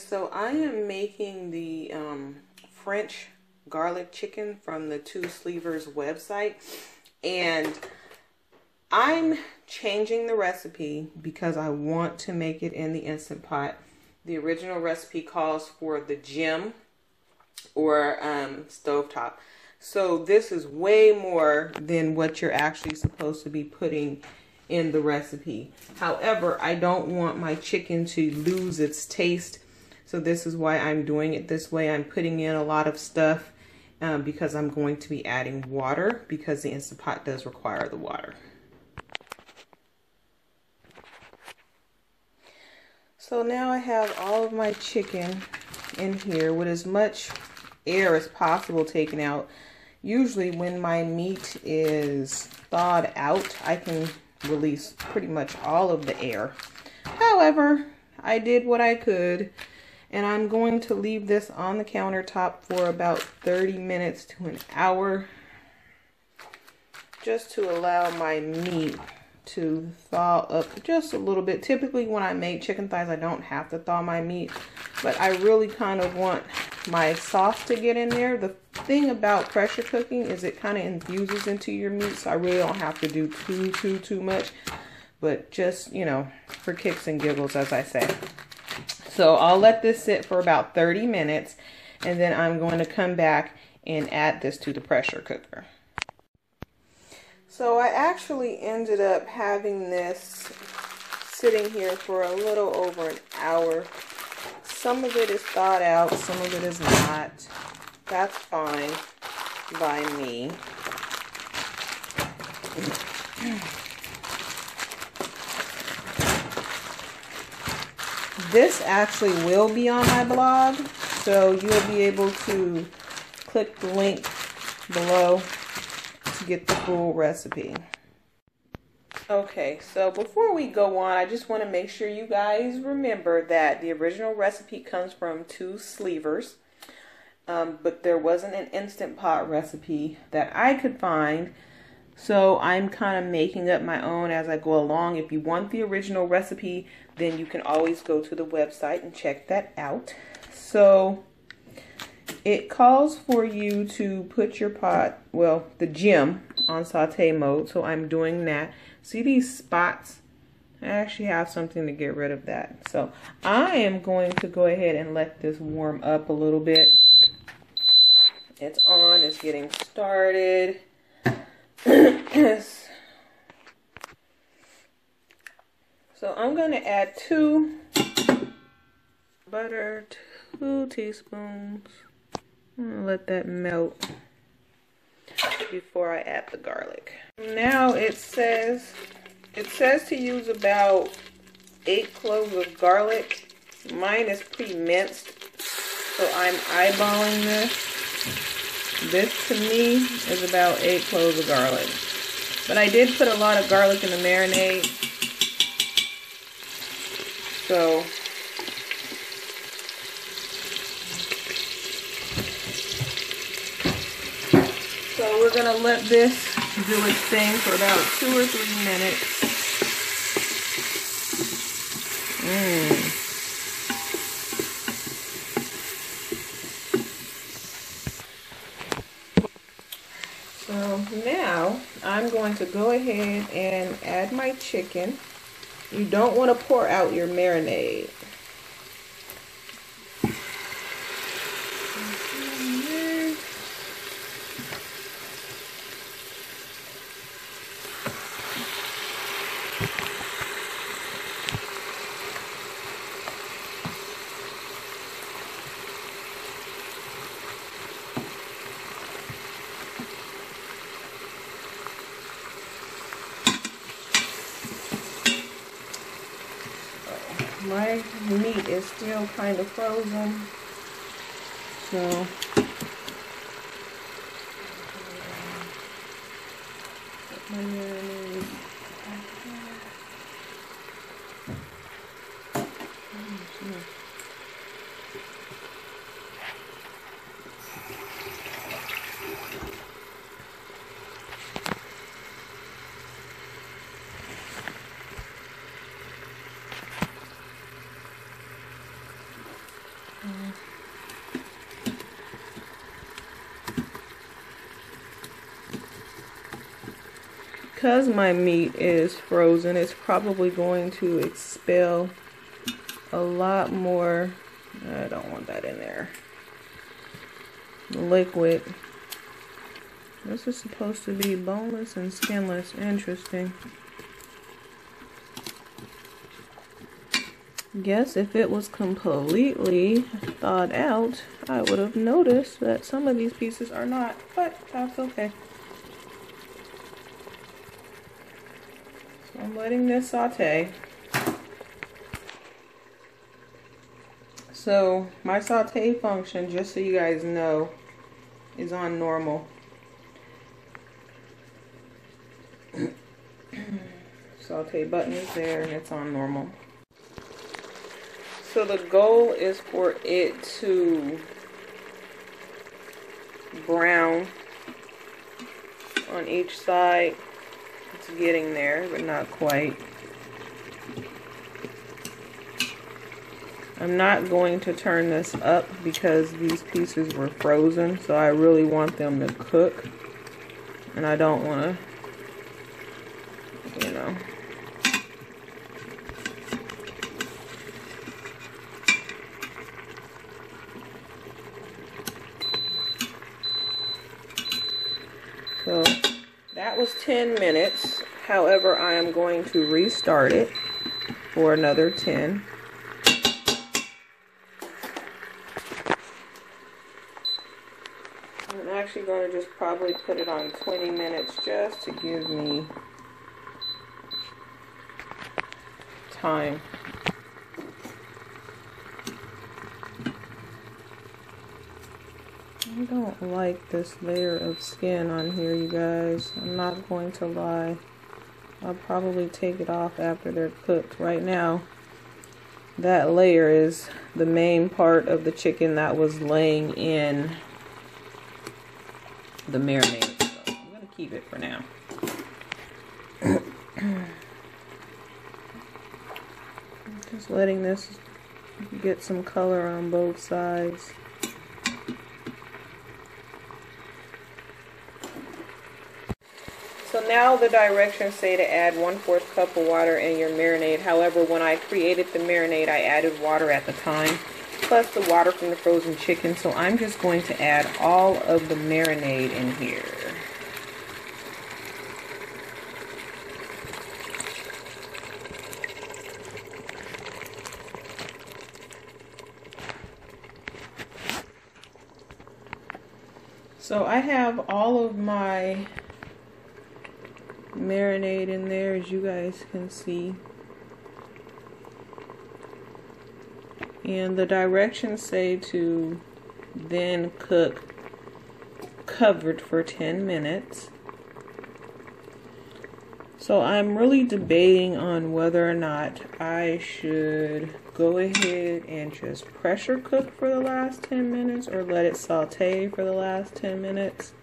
So I am making the French garlic chicken from the Two Slivers website, and I'm changing the recipe because I want to make it in the Instant Pot. The original recipe calls for the gem or stovetop. So this is way more than what you're actually supposed to be putting in the recipe. However, I don't want my chicken to lose its taste. So this is why I'm doing it this way. I'm putting in a lot of stuff because I'm going to be adding water because the Instant Pot does require the water. So now I have all of my chicken in here with as much air as possible taken out. Usually when my meat is thawed out, I can release pretty much all of the air. However, I did what I could, and I'm going to leave this on the countertop for about 30 minutes to an hour just to allow my meat to thaw up just a little bit. Typically when I make chicken thighs, I don't have to thaw my meat, but I really kind of want my sauce to get in there. The thing about pressure cooking is it kind of infuses into your meat, so I really don't have to do too much, but just, you know, for kicks and giggles, as I say. So I'll let this sit for about 30 minutes, and then I'm going to come back and add this to the pressure cooker. So I actually ended up having this sitting here for a little over an hour. Some of it is thawed out, some of it is not. That's fine by me. This actually will be on my blog, so you'll be able to click the link below to get the full recipe. Okay, so before we go on, I just want to make sure you guys remember that the original recipe comes from Two Slivers, but there wasn't an Instant Pot recipe that I could find. So I'm kind of making up my own as I go along. If you want the original recipe, then you can always go to the website and check that out. So it calls for you to put your pot, well, the gem, on saute mode. So I'm doing that. See these spots? I actually have something to get rid of that. So I am going to go ahead and let this warm up a little bit. It's on, it's getting started. So I'm going to add 2 butter, 2 teaspoons. I'm going to let that melt before I add the garlic. Now it says to use about 8 cloves of garlic. Mine is pre-minced, so I'm eyeballing this. This to me is about 8 cloves of garlic. But I did put a lot of garlic in the marinade. So we're going to let this do its thing for about 2 or 3 minutes. So now I'm going to go ahead and add my chicken. You don't want to pour out your marinade. My meat is still kind of frozen, so put my marinade back there. Because my meat is frozen, it's probably going to expel a lot more. I don't want that in there. Liquid. This is supposed to be boneless and skinless. Interesting. Guess if it was completely thawed out, I would have noticed that some of these pieces are not, but that's okay. So I'm letting this saute. So my saute function, just so you guys know, is on normal. Saute button is there and it's on normal. So the goal is for it to brown on each side. It's getting there, but not quite. I'm not going to turn this up because these pieces were frozen, so I really want them to cook. And I don't want to, you know. So that was 10 minutes. However, I am going to restart it for another 10. I'm actually going to just probably put it on 20 minutes just to give me time. I don't like this layer of skin on here, you guys. I'm not going to lie. I'll probably take it off after they're cooked. Right now, that layer is the main part of the chicken that was laying in the marinade. So I'm going to keep it for now. Just letting this get some color on both sides. So now the directions say to add 1/4 cup of water in your marinade. However, when I created the marinade, I added water at the time, plus the water from the frozen chicken. So I'm just going to add all of the marinade in here. So I have all of my marinade in there, as you guys can see, and the directions say to then cook covered for 10 minutes. So I'm really debating on whether or not I should go ahead and just pressure cook for the last 10 minutes or let it saute for the last 10 minutes.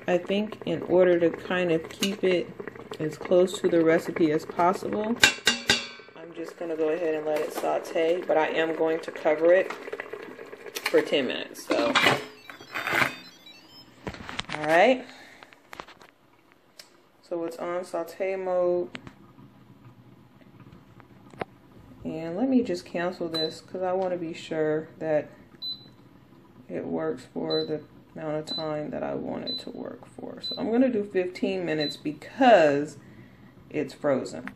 I think in order to kind of keep it as close to the recipe as possible, I'm just going to go ahead and let it saute, but I am going to cover it for 10 minutes. So, alright. So it's on saute mode. And let me just cancel this because I want to be sure that it works for the amount of time that I want it to work for. So I'm going to do 15 minutes because it's frozen.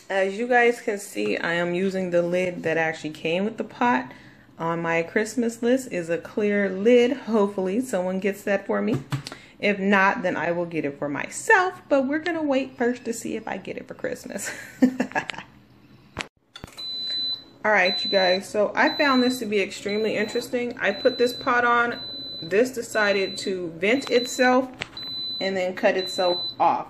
As you guys can see, I am using the lid that actually came with the pot. On my Christmas list is a clear lid. Hopefully someone gets that for me. If not, then I will get it for myself, but we're going to wait first to see if I get it for Christmas. Alright, you guys, so I found this to be extremely interesting. I put this pot on. This decided to vent itself and then cut itself off.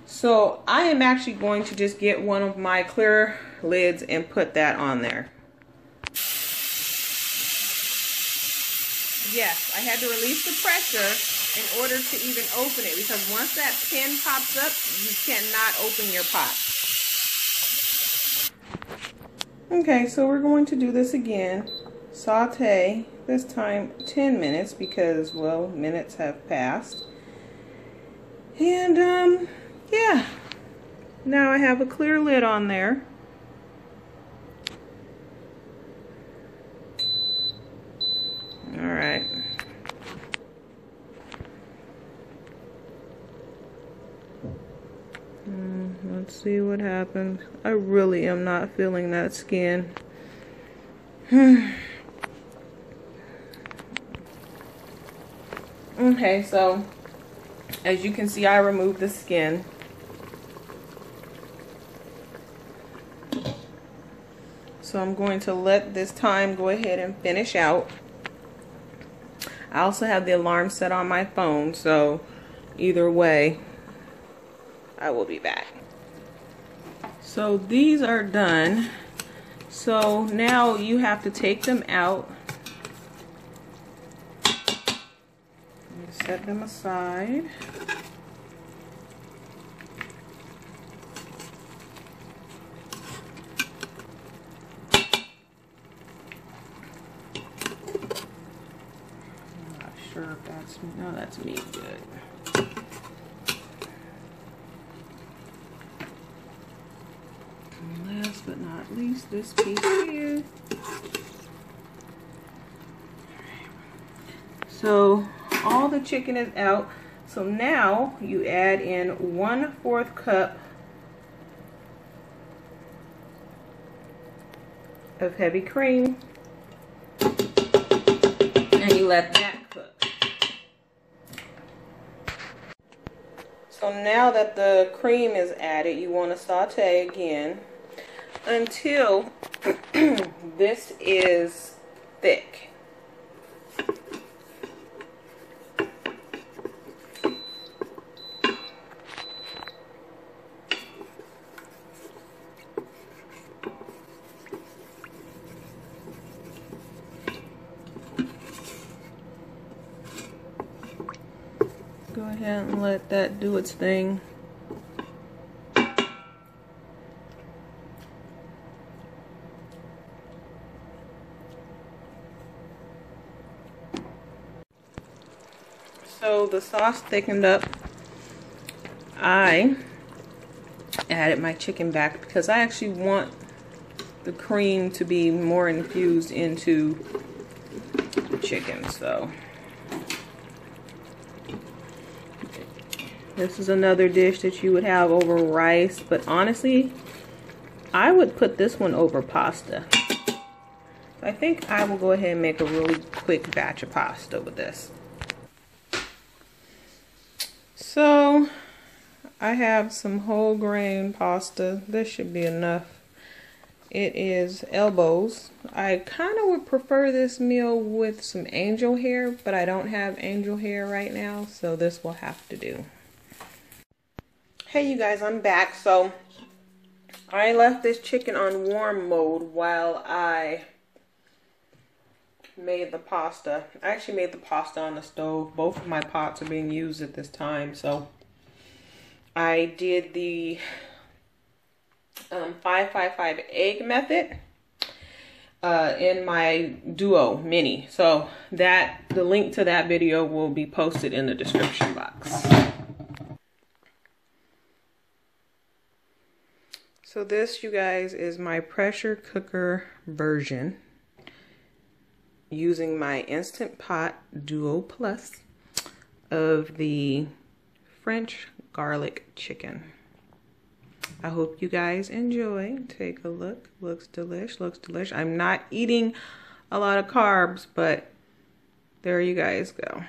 So I am actually going to just get one of my clear lids and put that on there. Yes, I had to release the pressure in order to even open it, because once that pin pops up, you cannot open your pot. Okay, so we're going to do this again. Saute, this time 10 minutes because, well, minutes have passed. And, yeah. Now I have a clear lid on there. Alright. Let's see what happens. I really am not feeling that skin. Okay, so as you can see, I removed the skin. So I'm going to let this time go ahead and finish out. I also have the alarm set on my phone, so either way, I will be back. So these are done. So now you have to take them out. Set them aside. I'm not sure if that's, no, that's me, good. And last but not least, this piece here. So all the chicken is out. So now you add in 1/4 cup of heavy cream and you let that cook. So now that the cream is added, you want to saute again until this is thick. Go ahead and let that do its thing. So the sauce thickened up. I added my chicken back because I actually want the cream to be more infused into the chicken. So this is another dish that you would have over rice, but honestly, I would put this one over pasta. I think I will go ahead and make a really quick batch of pasta with this. So I have some whole grain pasta. This should be enough. It is elbows. I kind of would prefer this meal with some angel hair, but I don't have angel hair right now, so this will have to do. Hey you guys, I'm back. So I left this chicken on warm mode while I made the pasta. I actually made the pasta on the stove. Both of my pots are being used at this time. So I did the 555 egg method in my Duo Mini. So the link to that video will be posted in the description box. So this, you guys, is my pressure cooker version using my Instant Pot Duo Plus of the French garlic chicken. I hope you guys enjoy. Take a look. Looks delish. Looks delish. I'm not eating a lot of carbs, but there you guys go.